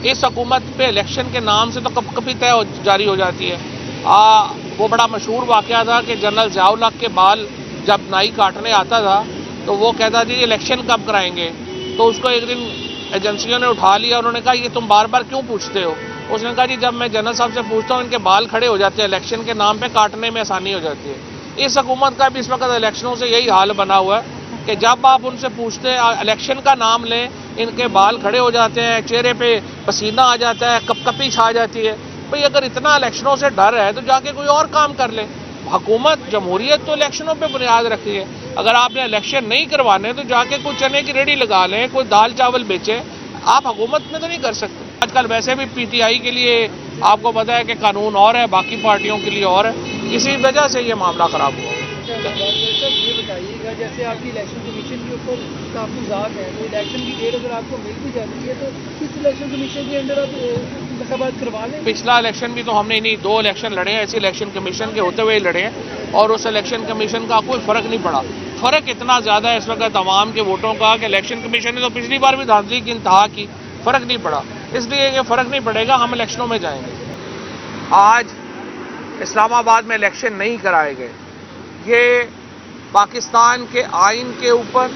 इस हुकूमत पे इलेक्शन के नाम से तो कभी तय जारी हो जाती है। वो बड़ा मशहूर वाक़या था कि जनरल ज़ियाउल हक के बाल जब नाई काटने आता था तो वो कहता जी इलेक्शन कब कराएंगे, तो उसको एक दिन एजेंसियों ने उठा लिया, उन्होंने कहा ये तुम बार बार क्यों पूछते हो। उसने कहा जी जब मैं जनरल साहब से पूछता हूँ इनके बाल खड़े हो जाते हैं, इलेक्शन के नाम पे काटने में आसानी हो जाती है। इस हुकूमत का भी इस वक्त इलेक्शनों से यही हाल बना हुआ है कि जब आप उनसे पूछते हैं इलेक्शन का नाम लें, इनके बाल खड़े हो जाते हैं, चेहरे पे पसीना आ जाता है, कपकपी छा जाती है। भाई अगर इतना इलेक्शनों से डर है तो जाके कोई और काम कर ले। हुकूमत जमहूरियत तो इलेक्शनों पे बुनियाद रखती है। अगर आपने इलेक्शन नहीं करवाने तो जाके कोई चने की रेडी लगा लें, कोई दाल चावल बेचे। आप हुकूमत में तो नहीं कर सकते। आजकल वैसे भी पीटीआई के लिए आपको पता है कि कानून और है, बाकी पार्टियों के लिए और है, इसी वजह से ये मामला खराब हुआ। ये बताइएगा जैसे आपकी इलेक्शन कमीशन के ऊपर तहफ़्फ़ुज़ात हैं, तो इलेक्शन की डेट अगर आपको मिल भी जाती है तो किस इलेक्शन कमीशन के अंदर आप इंतख़ाबात करवा लें? पिछला इलेक्शन भी तो हमने नहीं 2 इलेक्शन लड़े हैं, ऐसे इलेक्शन कमीशन के होते हुए ही लड़े हैं और उस इलेक्शन कमीशन का कोई फ़र्क नहीं पड़ा। फ़र्क इतना ज़्यादा है इस वक्त आवाम के वोटों का कि इलेक्शन कमीशन ने तो पिछली बार भी धांधली की इंतहा की, फ़र्क नहीं पड़ा। इसलिए ये फ़र्क नहीं पड़ेगा, हम इलेक्शनों में जाएंगे। आज इस्लामाबाद में इलेक्शन नहीं कराए गए, ये पाकिस्तान के आइन के ऊपर,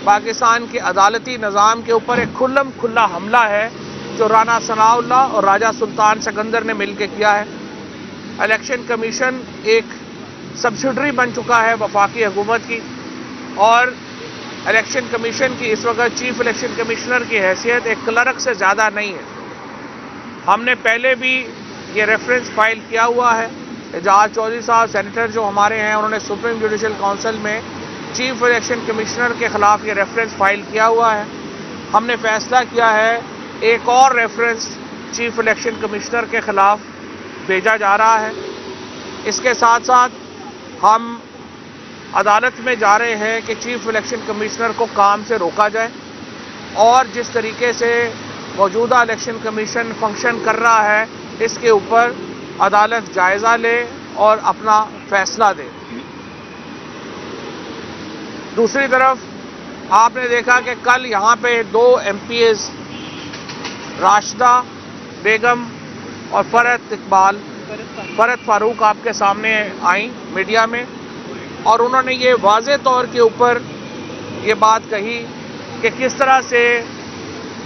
पाकिस्तान के अदालती निज़ाम के ऊपर एक खुल्लम खुल्ला हमला है जो राना सनाउल्लाह और राजा सुल्तान सिकंदर ने मिलकर किया है। इलेक्शन कमीशन एक सब्सिडरी बन चुका है वफाकी हुकूमत की और इलेक्शन कमीशन की इस वक्त चीफ इलेक्शन कमिश्नर की हैसियत एक क्लर्क से ज़्यादा नहीं है। हमने पहले भी ये रेफरेंस फाइल किया हुआ है। एजाज चौधरी साहब सेनेटर जो हमारे हैं उन्होंने सुप्रीम जुडिशल काउंसिल में चीफ इलेक्शन कमिश्नर के ख़िलाफ़ ये रेफरेंस फाइल किया हुआ है। हमने फैसला किया है एक और रेफरेंस चीफ इलेक्शन कमिश्नर के ख़िलाफ़ भेजा जा रहा है। इसके साथ साथ हम अदालत में जा रहे हैं कि चीफ इलेक्शन कमिश्नर को काम से रोका जाए और जिस तरीके से मौजूदा इलेक्शन कमीशन फंक्शन कर रहा है इसके ऊपर अदालत जायज़ा ले और अपना फैसला दे। दूसरी तरफ आपने देखा कि कल यहाँ पे 2 MPs राशिदा बेगम और फरहत फारूक आपके सामने आई मीडिया में और उन्होंने ये वाज़े तौर के ऊपर ये बात कही कि किस तरह से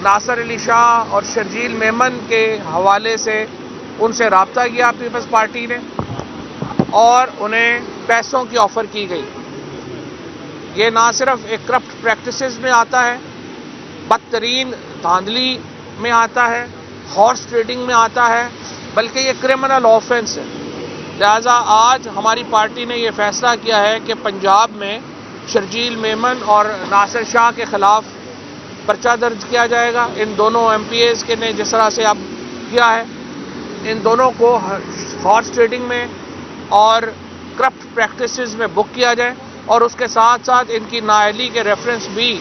नासिर अली शाह और शर्जील मेमन के हवाले से उनसे रब्ता किया पीपल्स पार्टी ने और उन्हें पैसों की ऑफ़र की गई। ये ना सिर्फ एक करप्ट प्रैक्टिसेस में आता है, बदतरीन धांधली में आता है, हॉर्स ट्रेडिंग में आता है, बल्कि ये क्रिमिनल ऑफेंस है। लिहाजा आज हमारी पार्टी ने ये फैसला किया है कि पंजाब में शर्जील मेमन और नासिर शाह के ख़िलाफ़ पर्चा दर्ज किया जाएगा। इन दोनों MPs के ने जिस तरह से अब किया है, इन दोनों को हॉर्स ट्रेडिंग में और करप्ट प्रैक्टिसेस में बुक किया जाए और उसके साथ साथ इनकी नाअहली के रेफरेंस भी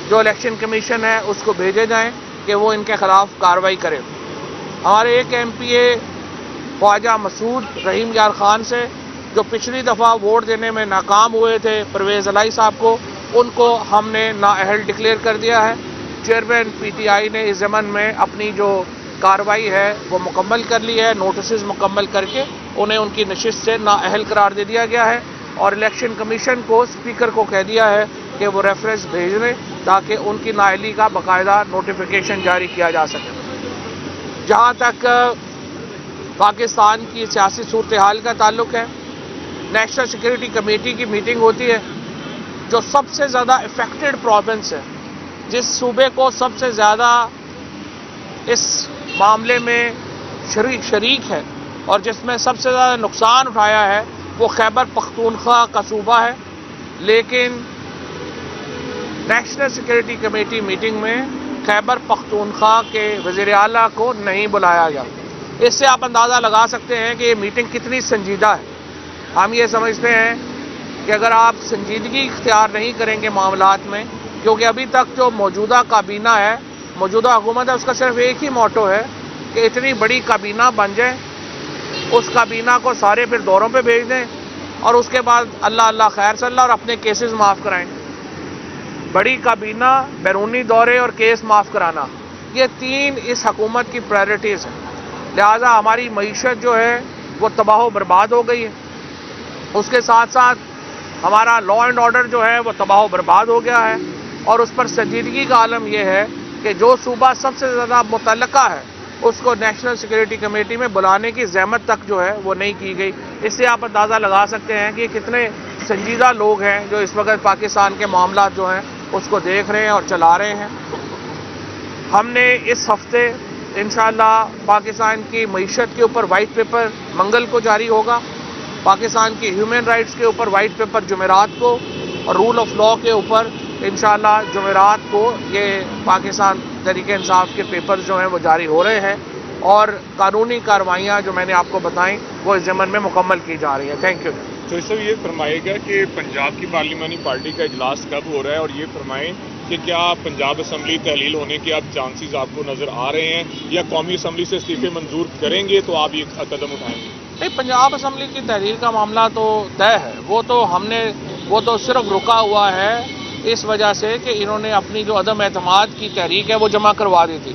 जो इलेक्शन कमीशन है उसको भेजे जाएं कि वो इनके ख़िलाफ़ कार्रवाई करे। हमारे एक MPA ख्वाजा मसूद रहीम यार खान से जो पिछली दफ़ा वोट देने में नाकाम हुए थे परवेज़ अलाई साहब को, उनको हमने नाअहल डिक्लेयर कर दिया है। चेयरमैन PTI ने इस ज़मन में अपनी जो कार्रवाई है वो मुकम्मल कर ली है, नोटिस मुकम्मल करके उन्हें उनकी नशिस्त से नाअहल करार दे दिया गया है और इलेक्शन कमीशन को स्पीकर को कह दिया है कि वो रेफरेंस भेज दें ताकि उनकी नाअहली का बाकायदा नोटिफिकेशन जारी किया जा सके। जहाँ तक पाकिस्तान की सियासी सूरत हाल का ताल्लुक़ है, नेशनल सिक्योरिटी कमेटी की मीटिंग होती है जो सबसे ज़्यादा इफ़ेक्टेड प्रोविंस है, जिस सूबे को सबसे ज़्यादा इस मामले में शरीक है और जिसमें सबसे ज़्यादा नुकसान उठाया है वो खैबर पख्तूनख्वा का सूबा है। लेकिन नेशनल सिक्योरिटी कमेटी मीटिंग में खैबर पख्तूनख्वा के वज़ीर आला को नहीं बुलाया गया। इससे आप अंदाज़ा लगा सकते हैं कि ये मीटिंग कितनी संजीदा है। हम ये समझते हैं कि अगर आप संजीदगी इख्तियार नहीं करेंगे मामलात में, क्योंकि अभी तक जो मौजूदा काबीना है, मौजूदा हुकूमत है, उसका सिर्फ एक ही मोटो है कि इतनी बड़ी काबीना बन जाए, उस काबीना को सारे फिर दौरों पे भेज दें और उसके बाद अल्लाह अल्लाह खैर सल्ला और अपने केसेस माफ़ कराएं। बड़ी काबीना, बैरूनी दौरे और केस माफ़ कराना, یہ تین اس حکومت کی پرائرٹیز ہیں. لہٰذا ہماری معیشت جو ہے وہ تباہ و برباد ہو گئی ہے. اس کے ساتھ ساتھ ہمارا لا اینڈ آرڈر جو ہے وہ تباہ و برباد ہو گیا ہے. اور اس پر سنجیدگی کا عالم یہ ہے کہ جو صوبہ سب سے زیادہ متعلقہ ہے اس کو نیشنل سیکورٹی کمیٹی میں بلانے کی زحمت تک جو ہے وہ نہیں کی گئی. اس سے آپ اندازہ لگا سکتے ہیں کہ کتنے سنجیدہ لوگ ہیں جو اس وقت پاکستان کے معاملات جو ہیں اس کو دیکھ رہے ہیں اور چلا رہے ہیں. ہم نے اس ہفتے انشاءاللہ پاکستان کی معیشت کے اوپر وائٹ پیپر منگل کو جاری ہوگا. پاکستان کی ہیومن رائٹس کے اوپر وائٹ پیپر جمعرات کو اور رول آف لا کے اوپر انشاءاللہ جمعرات کو یہ پاکستان تحریک انصاف کے پیپرز جو ہیں وہ جاری ہو رہے ہیں اور قانونی کارروائیاں جو میں نے آپ کو بتائیں وہ اس ضمن میں مکمل کی جا رہی ہیں. Thank you. تو اس سے یہ فرمائے گا کہ پنجاب کی پارلیمانی پارٹی کا اجلاس کب ہو رہا ہے اور یہ فرمائیں کہ کیا پنجاب اسمبلی تحلیل ہونے کے اب چانسز آپ کو نظر آ رہے ہیں یا قومی اسمبلی سے استعفے منظور کریں گے تو آپ یہ قدم اٹھائیں گے؟ نہیں, پنجاب اسمبلی کی تحریر کا معاملہ تو طے ہے. وہ تو صرف رکا ہوا ہے اس وجہ سے کہ انہوں نے اپنی جو عدم اعتماد کی تحریک ہے وہ جمع کروا دی تھی.